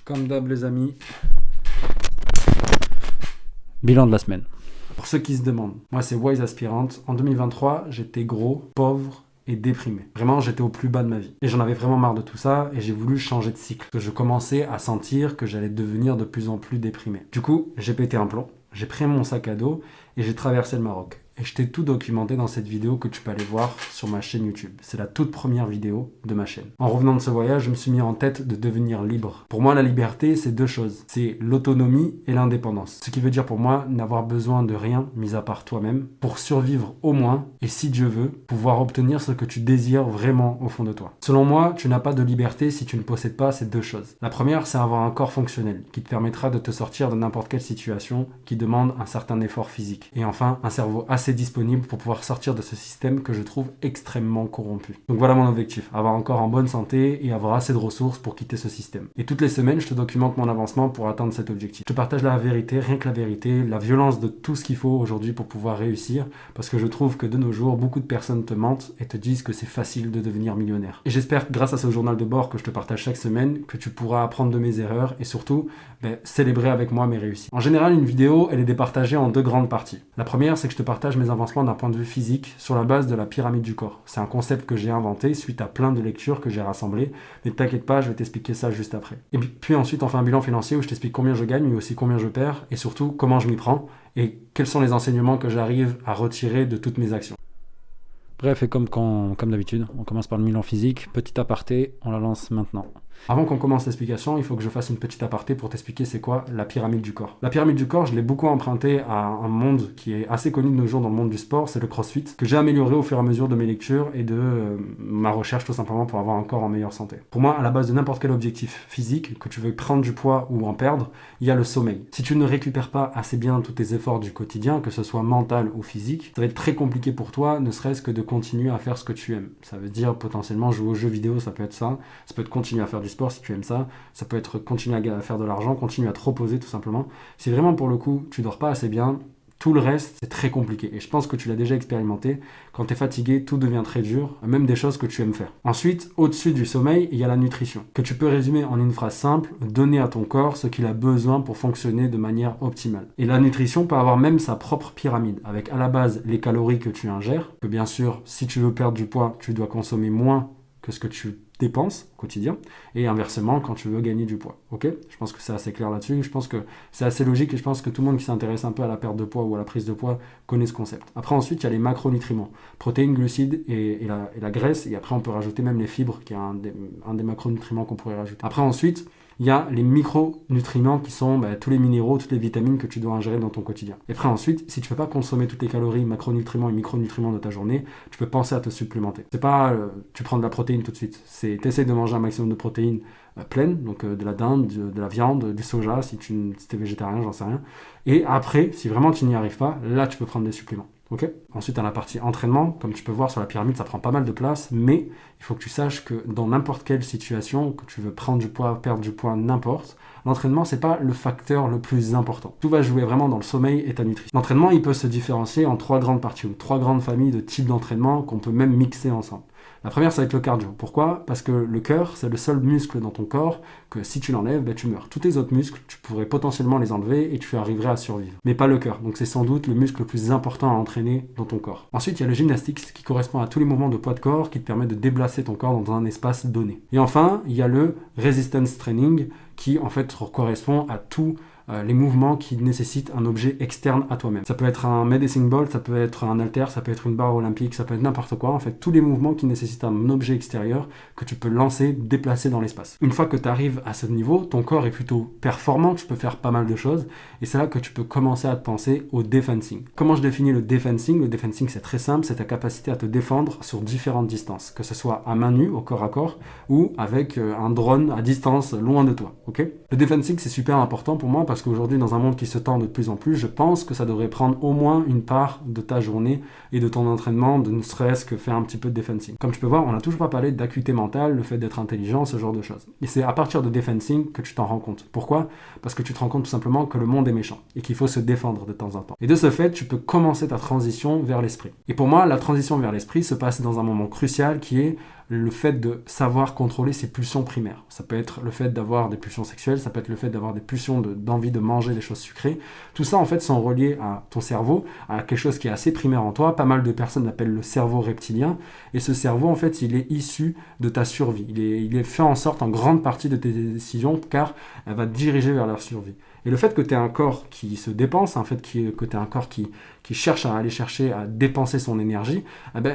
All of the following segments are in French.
Comme d'hab les amis, bilan de la semaine. Pour ceux qui se demandent, moi c'est Wise Aspirant. En 2023, j'étais gros, pauvre et déprimé. Vraiment, j'étais au plus bas de ma vie. Et j'en avais vraiment marre de tout ça et j'ai voulu changer de cycle. Que je commençais à sentir que j'allais devenir de plus en plus déprimé. Du coup, j'ai pété un plomb, j'ai pris mon sac à dos et j'ai traversé le Maroc. Et je t'ai tout documenté dans cette vidéo que tu peux aller voir sur ma chaîne YouTube. C'est la toute première vidéo de ma chaîne. En revenant de ce voyage, je me suis mis en tête de devenir libre. Pour moi, la liberté, c'est deux choses. C'est l'autonomie et l'indépendance. Ce qui veut dire pour moi n'avoir besoin de rien, mis à part toi-même, pour survivre au moins, et si Dieu veut, pouvoir obtenir ce que tu désires vraiment au fond de toi. Selon moi, tu n'as pas de liberté si tu ne possèdes pas ces deux choses. La première, c'est avoir un corps fonctionnel, qui te permettra de te sortir de n'importe quelle situation qui demande un certain effort physique. Et enfin, un cerveau assez disponible pour pouvoir sortir de ce système que je trouve extrêmement corrompu. Donc voilà mon objectif, avoir un corps en bonne santé et avoir assez de ressources pour quitter ce système. Et toutes les semaines, je te documente mon avancement pour atteindre cet objectif. Je te partage la vérité, rien que la vérité, la violence de tout ce qu'il faut aujourd'hui pour pouvoir réussir, parce que je trouve que de nos jours, beaucoup de personnes te mentent et te disent que c'est facile de devenir millionnaire. Et j'espère que grâce à ce journal de bord que je te partage chaque semaine, que tu pourras apprendre de mes erreurs et surtout, célébrer avec moi mes réussites. En général, une vidéo, elle est départagée en deux grandes parties. La première, c'est que je te partage mes avancements d'un point de vue physique sur la base de la pyramide du corps. C'est un concept que j'ai inventé suite à plein de lectures que j'ai rassemblées, mais t'inquiète pas, je vais t'expliquer ça juste après. Et puis ensuite, on fait un bilan financier où je t'explique combien je gagne, mais aussi combien je perds, et surtout comment je m'y prends, et quels sont les enseignements que j'arrive à retirer de toutes mes actions. Bref, et comme d'habitude, on commence par le bilan physique. Petit aparté, on la lance maintenant. Avant qu'on commence l'explication, il faut que je fasse une petite aparté pour t'expliquer c'est quoi la pyramide du corps. La pyramide du corps, je l'ai beaucoup emprunté à un monde qui est assez connu de nos jours dans le monde du sport, c'est le CrossFit, que j'ai amélioré au fur et à mesure de mes lectures et de ma recherche tout simplement pour avoir un corps en meilleure santé. Pour moi, à la base de n'importe quel objectif physique, que tu veux prendre du poids ou en perdre, il y a le sommeil. Si tu ne récupères pas assez bien tous tes efforts du quotidien, que ce soit mental ou physique, ça va être très compliqué pour toi, ne serait-ce que de continuer à faire ce que tu aimes. Ça veut dire potentiellement jouer aux jeux vidéo, ça peut être ça peut être continuer à faire du sport si tu aimes ça peut être continuer à faire de l'argent, continuer à te reposer tout simplement. Si vraiment pour le coup tu dors pas assez bien, tout le reste c'est très compliqué et je pense que tu l'as déjà expérimenté. Quand tu es fatigué, tout devient très dur, même des choses que tu aimes faire. Ensuite, au-dessus du sommeil, il y a la nutrition, que tu peux résumer en une phrase simple: donner à ton corps ce qu'il a besoin pour fonctionner de manière optimale. Et la nutrition peut avoir même sa propre pyramide, avec à la base les calories que tu ingères, que bien sûr si tu veux perdre du poids, tu dois consommer moins que ce que tu dépenses au quotidien, et inversement quand tu veux gagner du poids. Ok ? Je pense que c'est assez clair là-dessus, je pense que c'est assez logique et je pense que tout le monde qui s'intéresse un peu à la perte de poids ou à la prise de poids connaît ce concept. Après ensuite il y a les macronutriments, protéines, glucides et la graisse, et après on peut rajouter même les fibres qui est un des macronutriments qu'on pourrait rajouter. Après ensuite il y a les micronutriments qui sont tous les minéraux, toutes les vitamines que tu dois ingérer dans ton quotidien. Et après ensuite, si tu ne peux pas consommer toutes les calories, macronutriments et micronutriments de ta journée, tu peux penser à te supplémenter. C'est pas tu prends de la protéine tout de suite, c'est t'essayes de manger un maximum de protéines pleines, donc de la dinde, de la viande, du soja, si t'es végétarien, j'en sais rien. Et après, si vraiment tu n'y arrives pas, là tu peux prendre des suppléments. Okay. Ensuite, à la partie entraînement, comme tu peux voir sur la pyramide, ça prend pas mal de place, mais il faut que tu saches que dans n'importe quelle situation, que tu veux prendre du poids, perdre du poids, n'importe, l'entraînement, c'est pas le facteur le plus important. Tout va jouer vraiment dans le sommeil et ta nutrition. L'entraînement, il peut se différencier en trois grandes parties, ou trois grandes familles de types d'entraînement qu'on peut même mixer ensemble. La première, ça va être le cardio. Pourquoi ? Parce que le cœur, c'est le seul muscle dans ton corps que si tu l'enlèves, tu meurs. Tous tes autres muscles, tu pourrais potentiellement les enlever et tu arriverais à survivre. Mais pas le cœur. Donc c'est sans doute le muscle le plus important à entraîner dans ton corps. Ensuite, il y a le gymnastique qui correspond à tous les mouvements de poids de corps qui te permettent de déplacer ton corps dans un espace donné. Et enfin, il y a le resistance training qui en fait correspond à tous les mouvements qui nécessitent un objet externe à toi-même. Ça peut être un medicine ball, ça peut être un haltère, ça peut être une barre olympique, ça peut être n'importe quoi. En fait, tous les mouvements qui nécessitent un objet extérieur que tu peux lancer, déplacer dans l'espace. Une fois que tu arrives à ce niveau, ton corps est plutôt performant, tu peux faire pas mal de choses et c'est là que tu peux commencer à te penser au defensing. Comment je définis le defensing ? Le defensing, c'est très simple, c'est ta capacité à te défendre sur différentes distances, que ce soit à main nue, au corps à corps, ou avec un drone à distance, loin de toi. Okay ? Le defensing, c'est super important pour moi parce qu'aujourd'hui, dans un monde qui se tend de plus en plus, je pense que ça devrait prendre au moins une part de ta journée et de ton entraînement, de ne serait-ce que faire un petit peu de defensing. Comme tu peux voir, on n'a toujours pas parlé d'acuité mentale, le fait d'être intelligent, ce genre de choses. Et c'est à partir de defensing que tu t'en rends compte. Pourquoi ? Parce que tu te rends compte tout simplement que le monde est méchant et qu'il faut se défendre de temps en temps. Et de ce fait, tu peux commencer ta transition vers l'esprit. Et pour moi, la transition vers l'esprit se passe dans un moment crucial qui est le fait de savoir contrôler ses pulsions primaires. Ça peut être le fait d'avoir des pulsions sexuelles, ça peut être le fait d'avoir des pulsions d'envie de manger des choses sucrées. Tout ça, en fait, sont reliés à ton cerveau, à quelque chose qui est assez primaire en toi. Pas mal de personnes l'appellent le cerveau reptilien. Et ce cerveau, en fait, il est issu de ta survie. Il est fait en sorte, en grande partie de tes décisions, car elle va te diriger vers la survie. Et le fait que tu aies un corps qui se dépense, que tu aies un corps qui cherche à aller chercher à dépenser son énergie,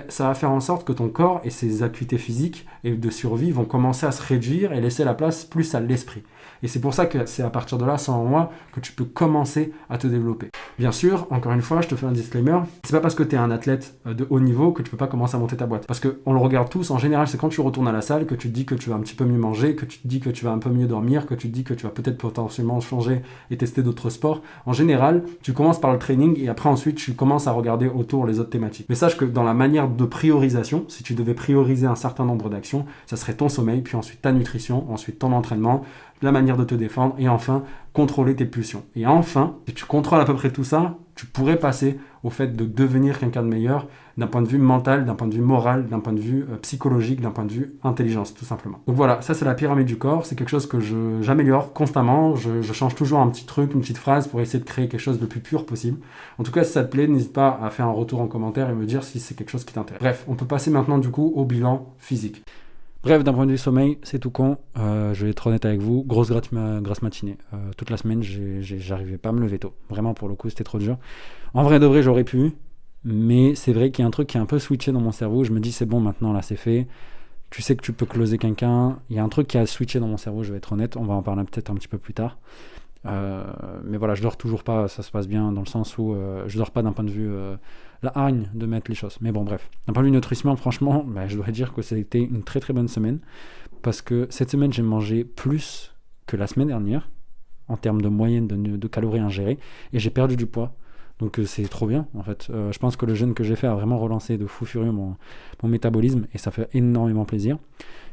ça va faire en sorte que ton corps et ses acuités physiques et de survie vont commencer à se réduire et laisser la place plus à l'esprit. Et c'est pour ça que c'est à partir de là, selon moi, que tu peux commencer à te développer. Bien sûr, encore une fois, je te fais un disclaimer, c'est pas parce que tu es un athlète de haut niveau que tu peux pas commencer à monter ta boîte. Parce qu'on le regarde tous, en général, c'est quand tu retournes à la salle que tu te dis que tu vas un petit peu mieux manger, que tu te dis que tu vas un peu mieux dormir, que tu te dis que tu vas peut-être potentiellement changer et tester d'autres sports. En général, tu commences par le training et après ensuite tu commences à regarder autour les autres thématiques. Mais sache que dans la manière de priorisation, si tu devais prioriser un certain nombre d'actions, ça serait ton sommeil, puis ensuite ta nutrition, ensuite ton entraînement, la manière de te défendre et enfin contrôler tes pulsions. Et enfin, si tu contrôles à peu près tout ça, tu pourrais passer au fait de devenir quelqu'un de meilleur d'un point de vue mental, d'un point de vue moral, d'un point de vue psychologique, d'un point de vue intelligence, tout simplement. Donc voilà, ça c'est la pyramide du corps, c'est quelque chose que j'améliore constamment, je change toujours un petit truc, une petite phrase pour essayer de créer quelque chose de plus pur possible. En tout cas, si ça te plaît, n'hésite pas à faire un retour en commentaire et me dire si c'est quelque chose qui t'intéresse. Bref, on peut passer maintenant du coup au bilan physique. Bref, d'un point de vue sommeil, c'est tout con. Je vais être honnête avec vous. Grosse grasse matinée. Toute la semaine, j'arrivais pas à me lever tôt. Vraiment, pour le coup, c'était trop dur. En vrai de vrai, j'aurais pu. Mais c'est vrai qu'il y a un truc qui est un peu switché dans mon cerveau. Je me dis, c'est bon, maintenant, là, c'est fait. Tu sais que tu peux closer quelqu'un. Il y a un truc qui a switché dans mon cerveau, je vais être honnête. On va en parler peut-être un petit peu plus tard. Mais voilà, je dors toujours pas, ça se passe bien dans le sens où je dors pas d'un point de vue la hargne de mettre les choses. Mais bon, bref, d'un point de vue nutrition, franchement, je dois dire que c'était une très très bonne semaine parce que cette semaine j'ai mangé plus que la semaine dernière en termes de moyenne de calories ingérées et j'ai perdu du poids. Donc c'est trop bien en fait. Je pense que le jeûne que j'ai fait a vraiment relancé de fou furieux mon métabolisme et ça fait énormément plaisir.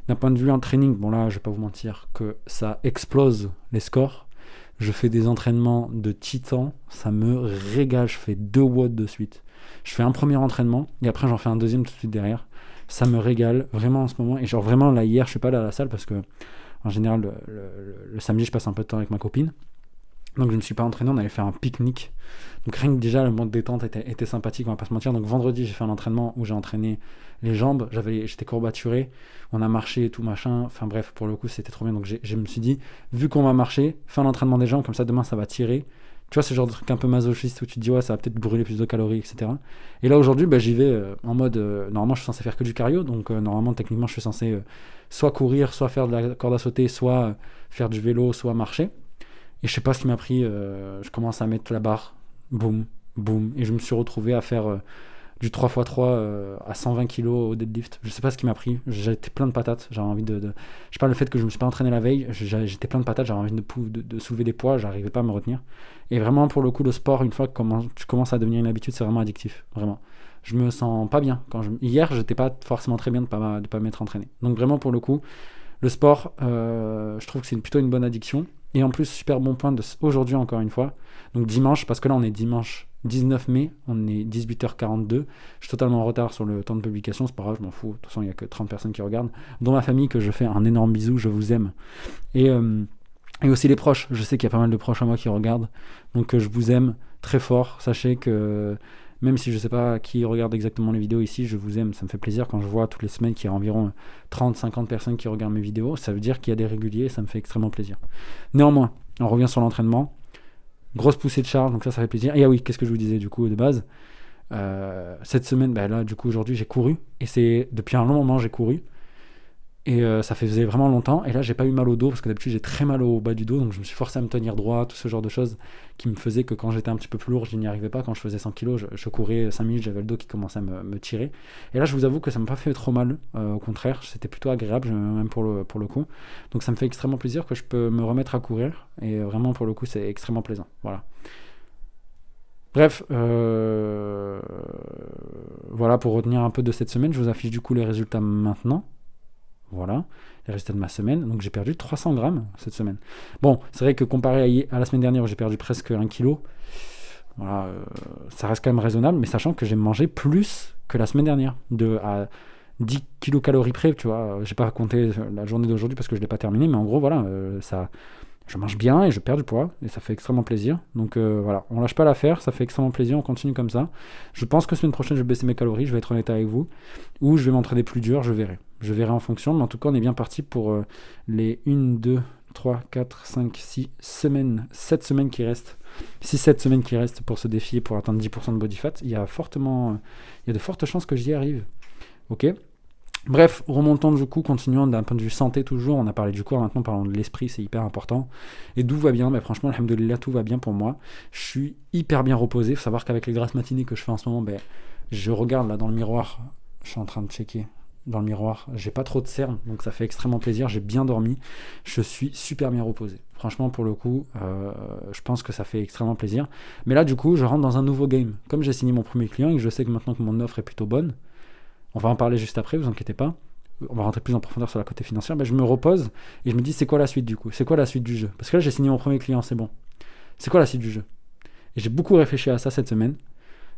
D'un point de vue en training, bon là je vais pas vous mentir que ça explose les scores. Je fais des entraînements de titan, ça me régale, je fais 2 watts de suite. Je fais un premier entraînement et après j'en fais un deuxième tout de suite derrière. Ça me régale vraiment en ce moment. Et genre vraiment là hier je suis pas allé à la salle parce que en général le samedi je passe un peu de temps avec ma copine. Donc je ne suis pas entraîné, on allait faire un pique-nique. Donc rien que déjà le mode détente était sympathique, on va pas se mentir. Donc vendredi j'ai fait un entraînement où j'ai entraîné les jambes, j'étais courbaturé, on a marché et tout machin. Enfin bref, pour le coup c'était trop bien. Donc je me suis dit, vu qu'on va marcher, fais un entraînement des jambes, comme ça demain ça va tirer. Tu vois, c'est le genre de truc un peu masochiste où tu te dis ouais ça va peut-être brûler plus de calories, etc. Et là aujourd'hui j'y vais en mode, normalement je suis censé faire que du cardio, donc normalement techniquement je suis censé soit courir, soit faire de la corde à sauter, soit faire du vélo, soit marcher. Et je sais pas ce qui m'a pris, je commence à mettre la barre, boum, boum, et je me suis retrouvé à faire du 3x3 à 120 kg au deadlift. Je sais pas ce qui m'a pris, j'étais plein de patates, j'avais envie je sais pas, le fait que je me suis pas entraîné la veille, j'étais plein de patates, j'avais envie de soulever des poids, j'arrivais pas à me retenir. Et vraiment pour le coup le sport, une fois que tu commences à devenir une habitude, c'est vraiment addictif, vraiment. Je me sens pas bien. Hier j'étais pas forcément très bien de pas m'être entraîné. Donc vraiment pour le coup, le sport, je trouve que c'est plutôt une bonne addiction. Et en plus, super bon point aujourd'hui encore une fois. Donc dimanche, parce que là on est dimanche 19 mai, on est 18h42. Je suis totalement en retard sur le temps de publication, c'est pas grave, je m'en fous. De toute façon, il n'y a que 30 personnes qui regardent. Dont ma famille, que je fais un énorme bisou, je vous aime. Et aussi les proches, je sais qu'il y a pas mal de proches à moi qui regardent. Donc je vous aime très fort. Sachez que même si je ne sais pas qui regarde exactement les vidéos ici, je vous aime, ça me fait plaisir quand je vois toutes les semaines qu'il y a environ 30-50 personnes qui regardent mes vidéos, ça veut dire qu'il y a des réguliers et ça me fait extrêmement plaisir. Néanmoins, on revient sur l'entraînement, grosse poussée de charge, donc ça fait plaisir. Et ah oui, qu'est-ce que je vous disais du coup de base, cette semaine, là du coup aujourd'hui j'ai couru, et c'est depuis un long moment j'ai couru, et ça faisait vraiment longtemps, et là j'ai pas eu mal au dos parce que d'habitude j'ai très mal au bas du dos, donc je me suis forcé à me tenir droit, tout ce genre de choses qui me faisaient que quand j'étais un petit peu plus lourd je n'y arrivais pas. Quand je faisais 100 kg je courais 5 minutes, j'avais le dos qui commençait à me tirer, et là je vous avoue que ça m'a pas fait trop mal, au contraire c'était plutôt agréable même pour le coup, donc ça me fait extrêmement plaisir que je peux me remettre à courir, et vraiment pour le coup c'est extrêmement plaisant, voilà. Bref, voilà pour retenir un peu de cette semaine. Je vous affiche du coup les résultats maintenant. Voilà, les résultats de ma semaine. Donc j'ai perdu 300 grammes cette semaine. Bon, c'est vrai que comparé à la semaine dernière où j'ai perdu presque 1 kg, voilà, ça reste quand même raisonnable, mais sachant que j'ai mangé plus que la semaine dernière. 10 kilocalories près, tu vois. J'ai pas compté la journée d'aujourd'hui parce que je l'ai pas terminé, mais en gros, voilà, je mange bien et je perds du poids et ça fait extrêmement plaisir. Donc voilà, on lâche pas l'affaire, ça fait extrêmement plaisir, on continue comme ça. Je pense que semaine prochaine, je vais baisser mes calories, je vais être honnête avec vous, ou je vais m'entraîner plus dur, je verrai. Je verrai en fonction, mais en tout cas, on est bien parti pour les 1, 2, 3, 4, 5, 6 semaines, 7 semaines qui restent. 6-7 semaines qui restent pour ce défi et pour atteindre 10% de body fat. Il y a de fortes chances que j'y arrive. Ok. Bref, remontons du coup, continuons d'un point de vue santé toujours. On a parlé du corps, maintenant parlons de l'esprit, c'est hyper important. Et d'où va bien, franchement, alhamdoulilah, tout va bien pour moi. Je suis hyper bien reposé. Il faut savoir qu'avec les grasses matinées que je fais en ce moment, je regarde là dans le miroir, je suis en train de checker dans le miroir, j'ai pas trop de cernes, donc ça fait extrêmement plaisir, j'ai bien dormi, je suis super bien reposé. Franchement, pour le coup, je pense que ça fait extrêmement plaisir. Mais là, du coup, je rentre dans un nouveau game. Comme j'ai signé mon premier client et que je sais que maintenant que mon offre est plutôt bonne, on va en parler juste après, vous inquiétez pas. On va rentrer plus en profondeur sur la côté financière. Je me repose et je me dis, c'est quoi la suite du coup? C'est quoi la suite du jeu? Parce que là, j'ai signé mon premier client, c'est bon. C'est quoi la suite du jeu? Et j'ai beaucoup réfléchi à ça cette semaine.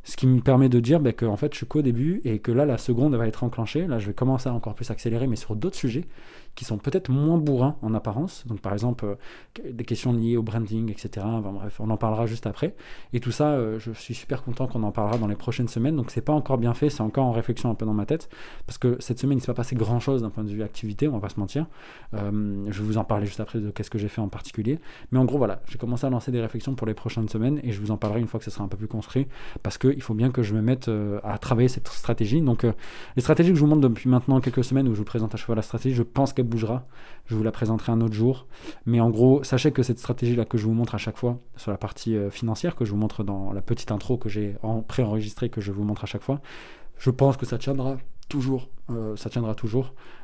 Ce qui me permet de dire que en fait, je suis qu'au début et que là, la seconde va être enclenchée. Là, je vais commencer à encore plus accélérer, mais sur d'autres sujets qui sont peut-être moins bourrins en apparence. Donc, par exemple, des questions liées au branding, etc. Bref, on en parlera juste après. Et tout ça, je suis super content qu'on en parlera dans les prochaines semaines. Donc, c'est pas encore bien fait, c'est encore en réflexion un peu dans ma tête. Parce que cette semaine, il ne s'est pas passé grand-chose d'un point de vue activité, on va pas se mentir. Je vais vous en parler juste après de qu'est-ce que j'ai fait en particulier. Mais en gros, voilà, j'ai commencé à lancer des réflexions pour les prochaines semaines et je vous en parlerai une fois que ce sera un peu plus construit. Parce qu'il faut bien que je me mette à travailler cette stratégie. Donc, les stratégies que je vous montre depuis maintenant quelques semaines, où je vous présente à chaque fois la stratégie, je pense qu'elle bougera. Je vous la présenterai un autre jour. Mais en gros, sachez que cette stratégie-là que je vous montre à chaque fois, sur la partie financière, que je vous montre dans la petite intro que j'ai pré-enregistrée, que je vous montre à chaque fois, je pense que ça tiendra toujours.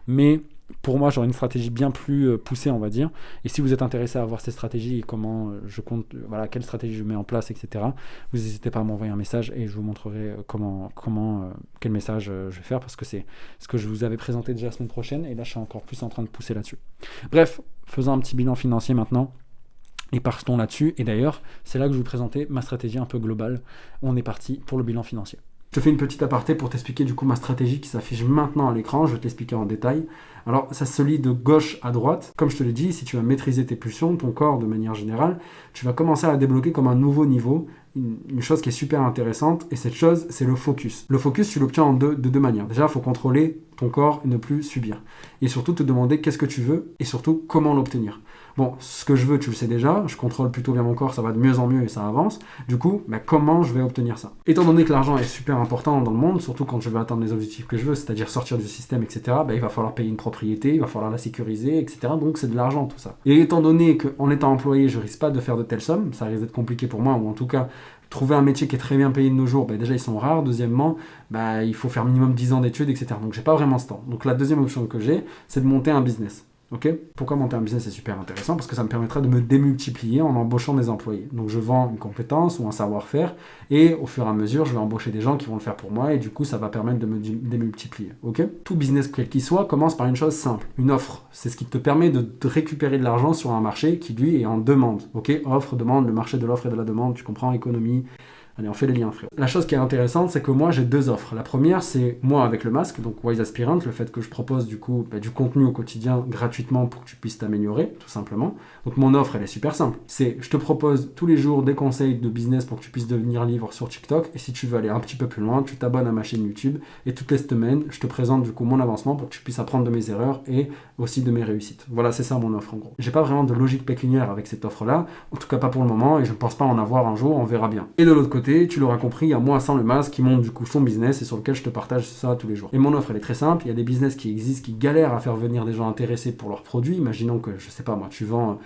Mais pour moi, j'aurai une stratégie bien plus poussée, on va dire. Et si vous êtes intéressé à voir ces stratégies et comment je compte, quelle stratégie je mets en place, etc., vous n'hésitez pas à m'envoyer un message et je vous montrerai quel message je vais faire parce que c'est ce que je vous avais présenté déjà la semaine prochaine et là, je suis encore plus en train de pousser là-dessus. Bref, faisons un petit bilan financier maintenant. Et partons là-dessus. Et d'ailleurs, c'est là que je vais vous présenter ma stratégie un peu globale. On est parti pour le bilan financier. Je te fais une petite aparté pour t'expliquer du coup ma stratégie qui s'affiche maintenant à l'écran. Je vais te l'expliquer en détail. Alors, ça se lit de gauche à droite. Comme je te l'ai dit, si tu vas maîtriser tes pulsions, ton corps de manière générale, tu vas commencer à la débloquer comme un nouveau niveau. Une chose qui est super intéressante. Et cette chose, c'est le focus. Le focus, tu l'obtiens de deux manières. Déjà, il faut contrôler ton corps et ne plus subir. Et surtout, te demander qu'est-ce que tu veux et surtout comment l'obtenir. Bon, ce que je veux, tu le sais déjà, je contrôle plutôt bien mon corps, ça va de mieux en mieux et ça avance. Du coup, comment je vais obtenir ça? Étant donné que l'argent est super important dans le monde, surtout quand je veux atteindre les objectifs que je veux, c'est-à-dire sortir du système, etc., il va falloir payer une propriété, il va falloir la sécuriser, etc. Donc c'est de l'argent tout ça. Et étant donné qu'en étant employé, je risque pas de faire de telles sommes, ça risque d'être compliqué pour moi, ou en tout cas, trouver un métier qui est très bien payé de nos jours, déjà ils sont rares. Deuxièmement, il faut faire minimum 10 ans d'études, etc. Donc j'ai pas vraiment ce temps. Donc la deuxième option que j'ai, c'est de monter un business. Okay. Pourquoi monter un business, c'est super intéressant? Parce que ça me permettra de me démultiplier en embauchant des employés. Donc je vends une compétence ou un savoir-faire et au fur et à mesure, je vais embaucher des gens qui vont le faire pour moi et du coup, ça va permettre de me démultiplier. Okay. Tout business, quel qu'il soit, commence par une chose simple, une offre. C'est ce qui te permet de récupérer de l'argent sur un marché qui, lui, est en demande. Okay. Offre, demande, le marché de l'offre et de la demande, tu comprends, économie. Allez, on fait les liens, frère. La chose qui est intéressante, c'est que moi, j'ai deux offres. La première, c'est moi avec le masque, donc Wise Aspirant, le fait que je propose du coup du contenu au quotidien gratuitement pour que tu puisses t'améliorer, tout simplement. Donc mon offre, elle est super simple. C'est, je te propose tous les jours des conseils de business pour que tu puisses devenir libre sur TikTok. Et si tu veux aller un petit peu plus loin, tu t'abonnes à ma chaîne YouTube. Et toutes les semaines, je te présente du coup mon avancement pour que tu puisses apprendre de mes erreurs et aussi de mes réussites. Voilà, c'est ça mon offre en gros. J'ai pas vraiment de logique pécuniaire avec cette offre-là, en tout cas pas pour le moment, et je ne pense pas en avoir un jour, on verra bien. Et de l'autre côté, tu l'auras compris, il y a moi sans le masque qui monte du coup son business et sur lequel je te partage ça tous les jours. Et mon offre, elle est très simple. Il y a des business qui existent, qui galèrent à faire venir des gens intéressés pour leurs produits. Imaginons que, je sais pas moi, tu vends,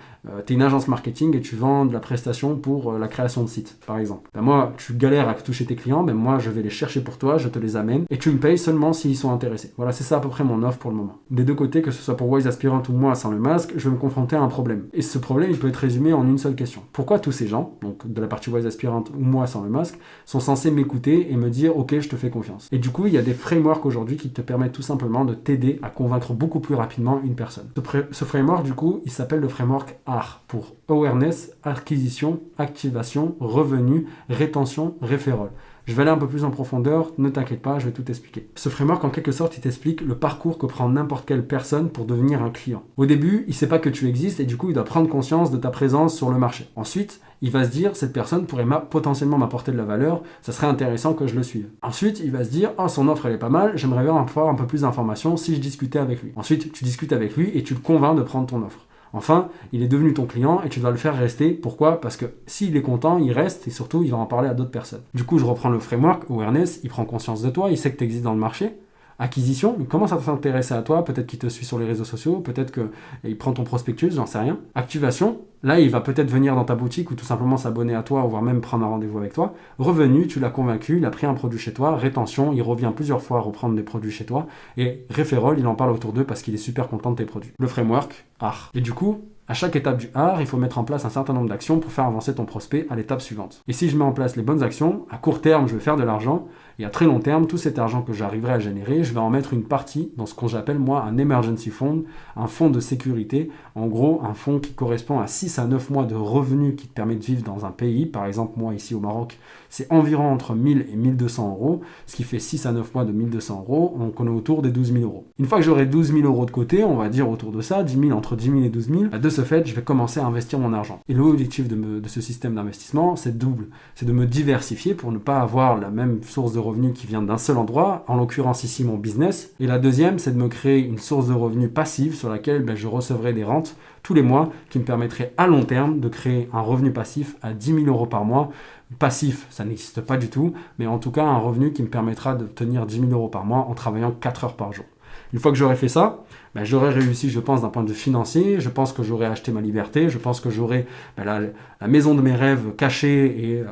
t'es une agence marketing et tu vends de la prestation pour la création de sites, par exemple. Moi, tu galères à toucher tes clients, moi je vais les chercher pour toi, je te les amène et tu me payes seulement s'ils sont intéressés. Voilà, c'est ça à peu près mon offre pour le moment. Des deux côtés, que ce soit pour Wise Aspirant ou moi sans le masque, je vais me confronter à un problème. Et ce problème, il peut être résumé en une seule question. Pourquoi tous ces gens, donc de la partie Wise Aspirant ou moi sans le masque, sont censés m'écouter et me dire ok, je te fais confiance. Et du coup, il y a des frameworks aujourd'hui qui te permettent tout simplement de t'aider à convaincre beaucoup plus rapidement une personne. Ce framework, du coup, il s'appelle le framework ARR pour Awareness, Acquisition, Activation, Revenu, Rétention, Referral. Je vais aller un peu plus en profondeur, ne t'inquiète pas, je vais tout expliquer. Ce framework, en quelque sorte, il t'explique le parcours que prend n'importe quelle personne pour devenir un client. Au début, il ne sait pas que tu existes et du coup, il doit prendre conscience de ta présence sur le marché. Ensuite, il va se dire, cette personne pourrait potentiellement m'apporter de la valeur, ça serait intéressant que je le suive. Ensuite, il va se dire, oh, son offre elle est pas mal, j'aimerais bien avoir un peu plus d'informations si je discutais avec lui. Ensuite, tu discutes avec lui et tu le convaincs de prendre ton offre. Enfin, il est devenu ton client et tu dois le faire rester. Pourquoi ? Parce que s'il est content, il reste et surtout, il va en parler à d'autres personnes. Du coup, je reprends le framework. Awareness, il prend conscience de toi, il sait que tu existes dans le marché. Acquisition, il commence à s'intéresser à toi, peut-être qu'il te suit sur les réseaux sociaux, peut-être qu'il prend ton prospectus, j'en sais rien. Activation, là il va peut-être venir dans ta boutique ou tout simplement s'abonner à toi, ou voire même prendre un rendez-vous avec toi. Revenu, tu l'as convaincu, il a pris un produit chez toi. Rétention, il revient plusieurs fois à reprendre des produits chez toi. Et référol, il en parle autour d'eux parce qu'il est super content de tes produits. Le framework, art. Et du coup, à chaque étape du art, il faut mettre en place un certain nombre d'actions pour faire avancer ton prospect à l'étape suivante. Et si je mets en place les bonnes actions, à court terme, je vais faire de l'argent, et à très long terme, tout cet argent que j'arriverai à générer, je vais en mettre une partie dans ce que j'appelle moi un emergency fund, un fonds de sécurité. En gros, un fonds qui correspond à 6 à 9 mois de revenus qui te permet de vivre dans un pays. Par exemple, moi ici au Maroc, c'est environ entre 1000 et 1200 euros, ce qui fait 6 à 9 mois de 1200 euros, donc on est autour des 12 000 euros. Une fois que j'aurai 12 000 euros de côté, on va dire autour de ça, 10 000, entre 10 000 et 12 000, de ce fait, je vais commencer à investir mon argent. Et l'objectif de ce système d'investissement, c'est double. C'est de me diversifier pour ne pas avoir la même source de revenus qui vient d'un seul endroit, en l'occurrence ici mon business. Et la deuxième, c'est de me créer une source de revenus passive sur laquelle je recevrai des rentes tous les mois qui me permettrait à long terme de créer un revenu passif à 10 000 euros par mois. Passif, ça n'existe pas du tout, mais en tout cas un revenu qui me permettra d'obtenir 10 000 euros par mois en travaillant 4 heures par jour. Une fois que j'aurai fait ça, j'aurai réussi, je pense, d'un point de vue financier. Je pense que j'aurai acheté ma liberté. Je pense que j'aurai la maison de mes rêves cachée et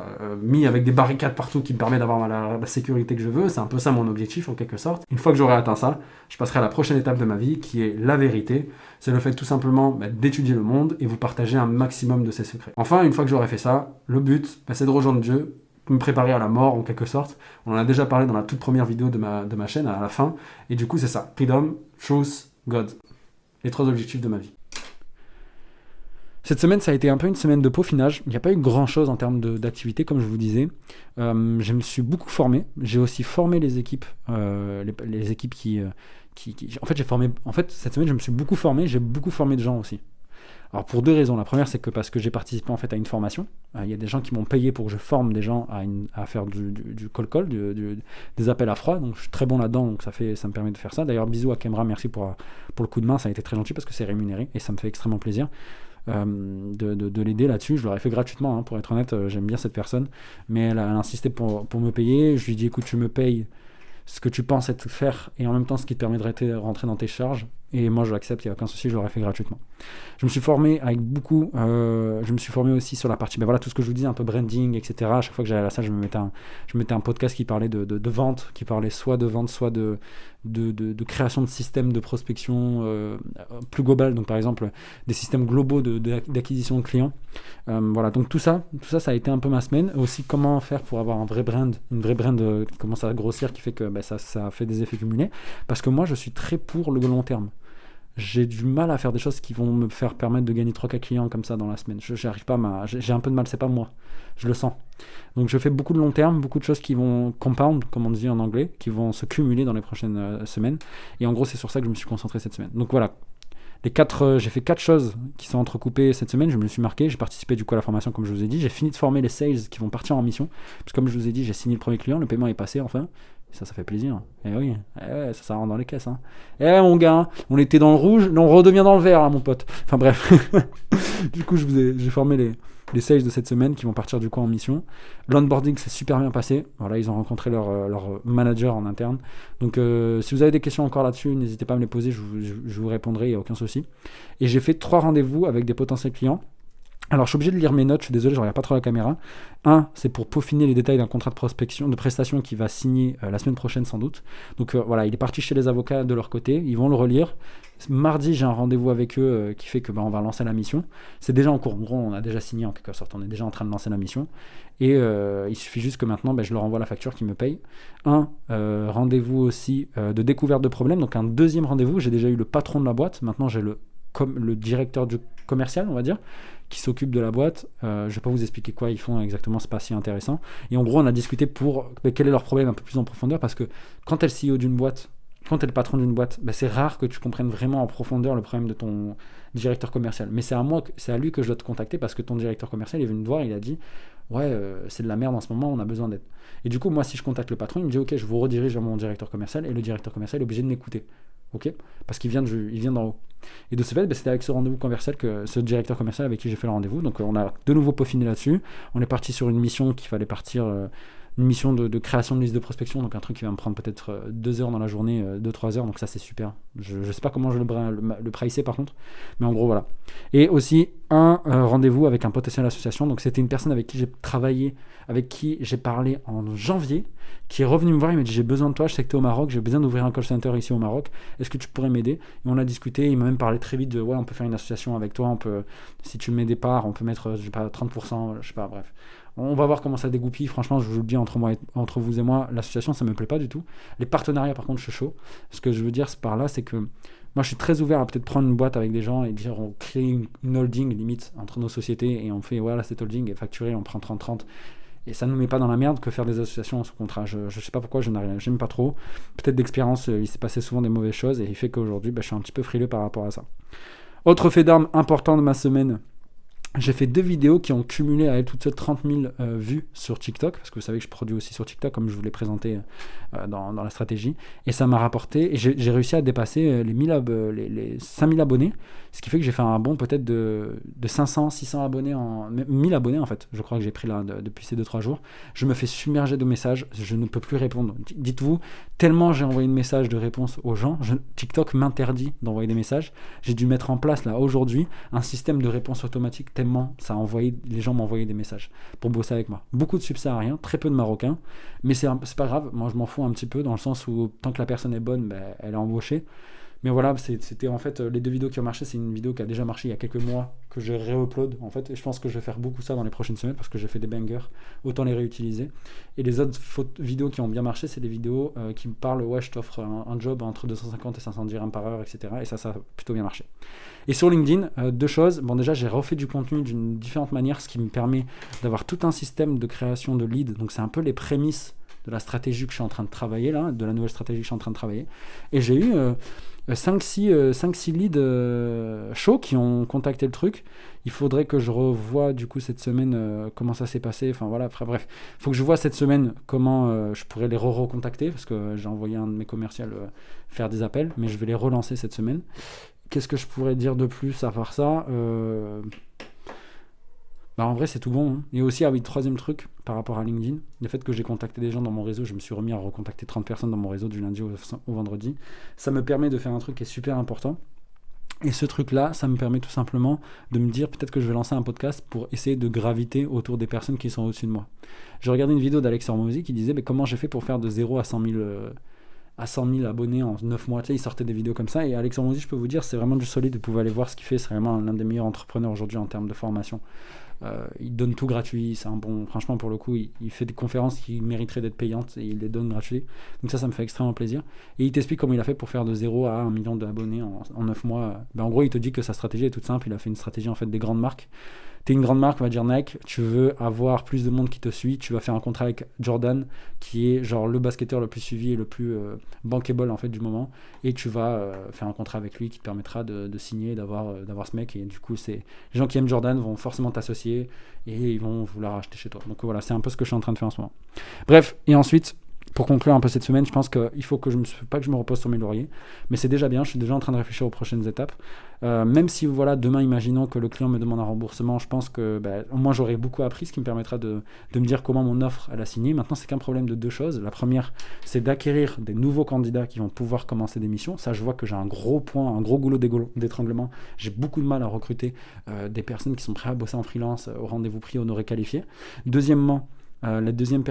mis avec des barricades partout qui me permet d'avoir la sécurité que je veux. C'est un peu ça mon objectif en quelque sorte. Une fois que j'aurai atteint ça, je passerai à la prochaine étape de ma vie qui est la vérité. C'est le fait tout simplement d'étudier le monde et vous partager un maximum de ses secrets. Enfin, une fois que j'aurai fait ça, le but, c'est de rejoindre Dieu, me préparer à la mort en quelque sorte. On en a déjà parlé dans la toute première vidéo de ma chaîne à la fin. Et du coup, c'est ça. Freedom, Truth, God. Les 3 objectifs de ma vie. Cette semaine, ça a été un peu une semaine de peaufinage. Il n'y a pas eu grand-chose en termes d'activité, comme je vous disais. Je me suis beaucoup formé. J'ai aussi formé les équipes, les équipes qui En fait, cette semaine, je me suis beaucoup formé. J'ai beaucoup formé de gens aussi. Alors pour 2 raisons. La première, c'est que parce que j'ai participé en fait à une formation. Il y a des gens qui m'ont payé pour que je forme des gens à faire du cold call, des appels à froid. Donc je suis très bon là-dedans, donc ça me permet de faire ça. D'ailleurs, bisous à Kemra, merci pour le coup de main. Ça a été très gentil parce que c'est rémunéré et ça me fait extrêmement plaisir de l'aider là-dessus. Je l'aurais fait gratuitement, pour être honnête. J'aime bien cette personne, mais elle a insisté pour me payer. Je lui ai dit, écoute, tu me payes ce que tu penses être faire et en même temps ce qui te permettrait de rentrer dans tes charges. Et moi je l'accepte, il n'y a aucun souci, je l'aurais fait gratuitement. Je me suis formé avec beaucoup, je me suis formé aussi sur la partie, tout ce que je vous dis, un peu branding, etc. À chaque fois que j'allais à la salle, je mettais un podcast qui parlait de vente, qui parlait soit de vente, soit de création de systèmes de prospection plus global, donc par exemple des systèmes globaux d'acquisition de clients. Donc tout ça a été un peu ma semaine. Aussi comment faire pour avoir une vraie brand qui commence à grossir, qui fait que ça fait des effets cumulés, parce que moi je suis très pour le long terme. J'ai du mal à faire des choses qui vont me faire permettre de gagner 3-4 clients comme ça dans la semaine. J'arrive pas j'ai un peu de mal, c'est pas moi. Je le sens. Donc je fais beaucoup de long terme, beaucoup de choses qui vont compound, comme on dit en anglais, qui vont se cumuler dans les prochaines semaines. Et en gros, c'est sur ça que je me suis concentré cette semaine. Donc voilà. J'ai fait 4 choses qui sont entrecoupées cette semaine. Je me suis marqué, j'ai participé du coup à la formation comme je vous ai dit. J'ai fini de former les sales qui vont partir en mission. Parce que comme je vous ai dit, j'ai signé le premier client, le paiement est passé enfin. Ça fait plaisir. Et oui, ouais, ça rentre dans les caisses. Mon gars, on était dans le rouge, là on redevient dans le vert, là, mon pote. Enfin bref. Du coup, j'ai formé les sales de cette semaine qui vont partir du coup en mission. L'onboarding s'est super bien passé. Voilà, ils ont rencontré leur manager en interne. Donc, si vous avez des questions encore là-dessus, n'hésitez pas à me les poser, je vous répondrai, il n'y a aucun souci. Et j'ai fait 3 rendez-vous avec des potentiels clients. Alors, je suis obligé de lire mes notes, je suis désolé, je ne regarde pas trop la caméra. 1, c'est pour peaufiner les détails d'un contrat de prestation qui va signer la semaine prochaine sans doute. Donc voilà, il est parti chez les avocats de leur côté, ils vont le relire. Mardi, j'ai un rendez-vous avec eux qui fait que on va lancer la mission. C'est déjà en cours, en gros, on a déjà signé en quelque sorte, on est déjà en train de lancer la mission. Et il suffit juste que maintenant, je leur envoie la facture qu'ils me payent. Rendez-vous aussi de découverte de problèmes, donc un 2e rendez-vous. J'ai déjà eu le patron de la boîte, maintenant j'ai le comme le directeur du commercial, on va dire, qui s'occupe de la boîte. Je vais pas vous expliquer quoi ils font exactement, c'est pas si intéressant. Et en gros, on a discuté pour quel est leur problème un peu plus en profondeur, parce que quand t'es le CEO d'une boîte, quand t'es le patron d'une boîte, c'est rare que tu comprennes vraiment en profondeur le problème de ton directeur commercial. Mais c'est à lui que je dois te contacter, parce que ton directeur commercial est venu me voir, il a dit ouais, c'est de la merde en ce moment, on a besoin d'aide. Et du coup, moi, si je contacte le patron, il me dit ok, je vous redirige vers mon directeur commercial, et le directeur commercial est obligé de m'écouter. Ok, parce qu'il vient d'en haut. Et de ce fait, c'était avec ce rendez-vous commercial, ce directeur commercial avec qui j'ai fait le rendez-vous. Donc on a de nouveau peaufiné là-dessus. On est parti sur une mission qu'il fallait partir, une mission de création de liste de prospection, donc un truc qui va me prendre peut-être 2 heures dans la journée, 2-3 heures, donc ça c'est super. Je sais pas comment je le pricer par contre, mais en gros voilà. Et aussi un rendez-vous avec un potentiel association, donc c'était une personne avec qui j'ai travaillé, avec qui j'ai parlé en janvier, qui est revenu me voir, il m'a dit j'ai besoin de toi, je sais que tu es au Maroc, j'ai besoin d'ouvrir un call center ici au Maroc, est-ce que tu pourrais m'aider? Et on a discuté, il m'a même parlé très vite de ouais, on peut faire une association avec toi, si tu mets des parts, on peut mettre je sais pas 30%, je sais pas, bref. On va voir comment ça dégoupille. Franchement, je vous le dis entre vous et moi, l'association, ça me plaît pas du tout. Les partenariats, par contre, je suis chaud. Ce que je veux dire par là, c'est que moi, je suis très ouvert à peut-être prendre une boîte avec des gens et dire on crée une holding limite entre nos sociétés et on fait voilà, cette holding est facturée, on prend 30-30. Et ça ne nous met pas dans la merde que faire des associations sous contrat. Je sais pas pourquoi, j'aime pas trop. Peut-être d'expérience, il s'est passé souvent des mauvaises choses et il fait qu'aujourd'hui, je suis un petit peu frileux par rapport à ça. Autre fait d'armes important de ma semaine. J'ai fait 2 vidéos qui ont cumulé à elles toutes seules 30 000 vues sur TikTok, parce que vous savez que je produis aussi sur TikTok, comme je vous l'ai présenté dans la stratégie. Et ça m'a rapporté, et j'ai réussi à dépasser les 5000 abonnés, ce qui fait que j'ai fait un bond peut-être de 500, 600 abonnés, 1000 abonnés en fait, je crois que j'ai pris là depuis ces 2-3 jours. Je me fais submerger de messages, je ne peux plus répondre. Dites-vous, tellement j'ai envoyé de messages de réponse aux gens, TikTok m'interdit d'envoyer des messages. J'ai dû mettre en place là aujourd'hui un système de réponse automatique tellement les gens m'envoyaient des messages pour bosser avec moi. Beaucoup de subsahariens, très peu de Marocains, mais c'est pas grave, moi je m'en fous un petit peu dans le sens où tant que la personne est bonne, elle est embauchée. Mais voilà, c'était en fait les 2 vidéos qui ont marché. C'est une vidéo qui a déjà marché il y a quelques mois que je réupload en fait, et je pense que je vais faire beaucoup ça dans les prochaines semaines parce que j'ai fait des bangers, autant les réutiliser. Et les autres vidéos qui ont bien marché, c'est des vidéos qui me parlent ouais, je t'offre un job entre 250 et 500 dirhams par heure, etc. Et ça a plutôt bien marché. Et sur LinkedIn, 2 choses. Bon, déjà, j'ai refait du contenu d'une différente manière, ce qui me permet d'avoir tout un système de création de leads. Donc, c'est un peu les prémices de la stratégie que je suis en train de travailler là, de la nouvelle stratégie que je suis en train de travailler. Et j'ai eu 5-6 leads chauds qui ont contacté le truc. Il faudrait que je revoie du coup cette semaine comment ça s'est passé. Enfin voilà, bref, il faut que je vois cette semaine comment je pourrais les recontacter parce que j'ai envoyé un de mes commerciaux faire des appels, mais je vais les relancer cette semaine. Qu'est-ce que je pourrais dire de plus à part ça en vrai, c'est tout bon. Hein. Et aussi, troisième truc par rapport à LinkedIn, le fait que j'ai contacté des gens dans mon réseau, je me suis remis à recontacter 30 personnes dans mon réseau du lundi au vendredi. Ça me permet de faire un truc qui est super important. Et ce truc-là, ça me permet tout simplement de me dire peut-être que je vais lancer un podcast pour essayer de graviter autour des personnes qui sont au-dessus de moi. J'ai regardé une vidéo d'Alex Hormozy qui disait comment j'ai fait pour faire de 0 à 100 000 abonnés en 9 mois. Tu sais, il sortait des vidéos comme ça. Et Alex Hormozy, je peux vous dire, c'est vraiment du solide. Vous pouvez aller voir ce qu'il fait. C'est vraiment l'un des meilleurs entrepreneurs aujourd'hui en termes de formation. Il donne tout gratuit, c'est un bon, franchement pour le coup il fait des conférences qui mériteraient d'être payantes et il les donne gratuit, donc ça me fait extrêmement plaisir. Et il t'explique comment il a fait pour faire de 0 à 1 million d'abonnés en 9 mois. En gros il te dit que sa stratégie est toute simple, il a fait une stratégie en fait des grandes marques. T'es une grande marque, on va dire Nike, tu veux avoir plus de monde qui te suit, tu vas faire un contrat avec Jordan, qui est genre le basketteur le plus suivi et le plus bankable en fait du moment, et tu vas faire un contrat avec lui qui te permettra de signer, d'avoir ce mec, et du coup les gens qui aiment Jordan vont forcément t'associer et ils vont vouloir acheter chez toi. Donc voilà, c'est un peu ce que je suis en train de faire en ce moment. Bref, et ensuite, pour conclure un peu cette semaine, je pense qu'il faut que pas que je me repose sur mes lauriers, mais c'est déjà bien, je suis déjà en train de réfléchir aux prochaines étapes. Même si voilà, demain, imaginons que le client me demande un remboursement, je pense que au moins j'aurai beaucoup appris, ce qui me permettra de me dire comment mon offre elle a signé. Maintenant, c'est qu'un problème de 2 choses. La première, c'est d'acquérir des nouveaux candidats qui vont pouvoir commencer des missions. Ça, je vois que j'ai un gros goulot d'étranglement. J'ai beaucoup de mal à recruter des personnes qui sont prêtes à bosser en freelance au rendez-vous prix honoré qualifié. Deuxièmement, la deuxième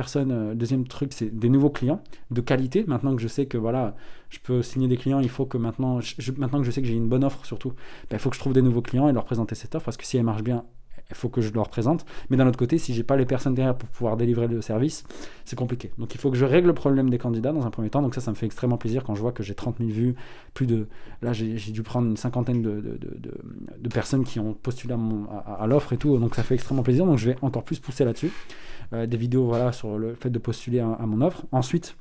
truc, c'est des nouveaux clients de qualité. Maintenant que je sais que voilà, je peux signer des clients, il faut que maintenant que je sais que j'ai une bonne offre surtout, il faut que je trouve des nouveaux clients et leur présenter cette offre parce que si elle marche bien, il faut que je le représente. Mais d'un autre côté, si j'ai pas les personnes derrière pour pouvoir délivrer le service, c'est compliqué. Donc il faut que je règle le problème des candidats dans un premier temps. Donc ça me fait extrêmement plaisir quand je vois que j'ai 30 000 vues, là j'ai dû prendre une cinquantaine de personnes qui ont postulé à l'offre et tout. Donc ça fait extrêmement plaisir. Donc je vais encore plus pousser là-dessus. Des vidéos voilà, sur le fait de postuler à mon offre. Ensuite,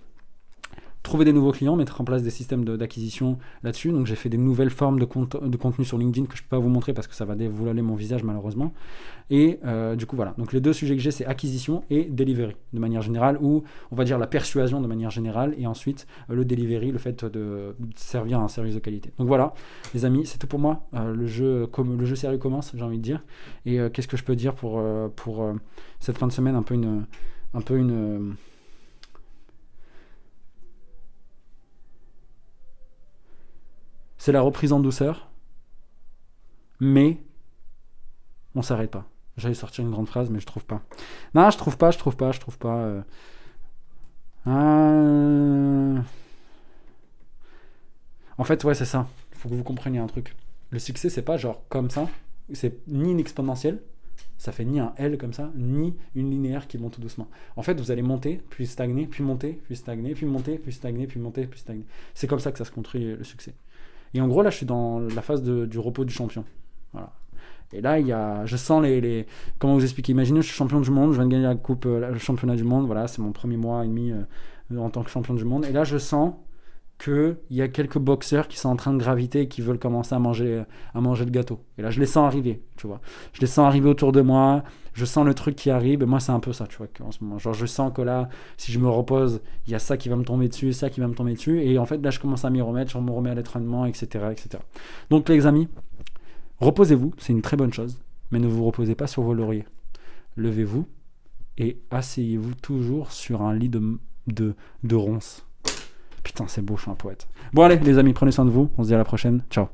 trouver des nouveaux clients, mettre en place des systèmes d'acquisition là-dessus. Donc j'ai fait des nouvelles formes de contenu sur LinkedIn que je ne peux pas vous montrer parce que ça va dévoiler mon visage malheureusement. Et du coup voilà, donc les deux sujets que j'ai, c'est acquisition et delivery de manière générale, ou on va dire la persuasion de manière générale, et ensuite le delivery, le fait de servir un service de qualité. Donc voilà les amis, c'est tout pour moi. Le jeu sérieux commence, j'ai envie de dire. Et qu'est-ce que je peux dire pour cette fin de semaine, un peu une c'est la reprise en douceur, mais on s'arrête pas. J'allais sortir une grande phrase, mais je trouve pas. Non, je trouve pas. En fait, ouais, c'est ça. Il faut que vous compreniez un truc. Le succès, c'est pas genre comme ça. C'est ni une exponentielle, ça fait ni un L comme ça, ni une linéaire qui monte tout doucement. En fait, vous allez monter, puis stagner, puis monter, puis stagner, puis monter, puis stagner, puis monter, puis stagner. C'est comme ça que ça se construit le succès. Et en gros, là, je suis dans la phase du repos du champion. Voilà. Et là, je sens comment vous expliquer. Imaginez, je suis champion du monde, je viens de gagner la coupe, le championnat du monde. Voilà, c'est mon premier mois et demi en tant que champion du monde. Et là, je sens qu'il y a quelques boxeurs qui sont en train de graviter et qui veulent commencer à manger le gâteau. Et là, je les sens arriver, tu vois. Je les sens arriver autour de moi. Je sens le truc qui arrive. Et moi, c'est un peu ça, tu vois, en ce moment. Genre, je sens que là, si je me repose, il y a ça qui va me tomber dessus, ça qui va me tomber dessus. Et en fait, là, je commence à m'y remettre. Je me remets à l'entraînement, etc., etc. Donc, les amis, reposez-vous. C'est une très bonne chose. Mais ne vous reposez pas sur vos lauriers. Levez-vous et asseyez-vous toujours sur un lit de ronces. Putain, c'est beau, je suis un poète. Bon, allez, les amis, prenez soin de vous. On se dit à la prochaine. Ciao.